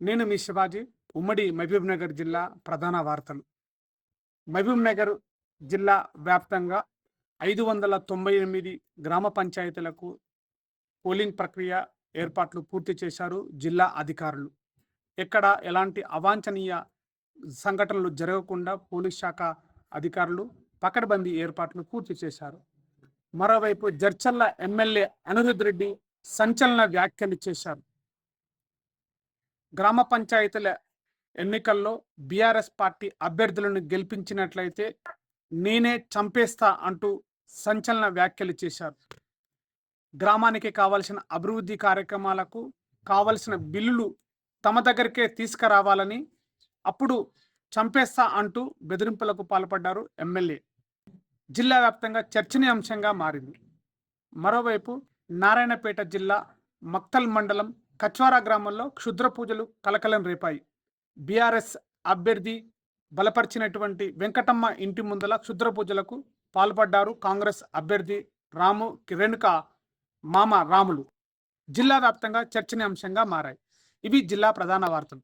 నేను మీ శివాజీ. ఉమ్మడి మహబూబ్‌నగర్ జిల్లా ప్రధాన వార్తలు. మహబూబ్‌నగర్ జిల్లా వ్యాప్తంగా 598 గ్రామ పంచాయతీలకు పోలింగ్ ప్రక్రియ ఏర్పాట్లు పూర్తి చేశారు జిల్లా అధికారులు. ఎక్కడ ఎలాంటి అవాంఛనీయ సంఘటనలు జరగకుండా పోలీస్ శాఖ అధికారులు పకడ్బందీ ఏర్పాట్లు పూర్తి చేశారు. మరోవైపు జడ్చర్ల ఎమ్మెల్యే అనిరుద్ రెడ్డి సంచలన వ్యాఖ్యలు చేశారు. గ్రామ పంచాయతీల ఎన్నికల్లో బీఆర్ఎస్ పార్టీ అభ్యర్థులను గెలిపించినట్లయితే నేనే చంపేస్తా అంటూ సంచలన వ్యాఖ్యలు చేశారు. గ్రామానికి కావలసిన అభివృద్ధి కార్యక్రమాలకు కావలసిన బిల్లులు తమ దగ్గరికే తీసుకురావాలని, అప్పుడు చంపేస్తా అంటూ బెదిరింపులకు పాల్పడ్డారు ఎమ్మెల్యే. జిల్లా వ్యాప్తంగా చర్చనీయాంశంగా మారింది. మరోవైపు నారాయణపేట జిల్లా మక్తల్ మండలం కచ్వారా గ్రామంలో క్షుద్ర పూజలు కలకలం రేపాయి. బీఆర్ఎస్ అభ్యర్థి బలపరిచినటువంటి వెంకటమ్మ ఇంటి ముందల క్షుద్ర పూజలకు పాల్పడ్డారు కాంగ్రెస్ అభ్యర్థి రాము రేణుక మామ రాములు. జిల్లా వ్యాప్తంగా చర్చనీయాంశంగా మారాయి. ఇవి జిల్లా ప్రధాన వార్తలు.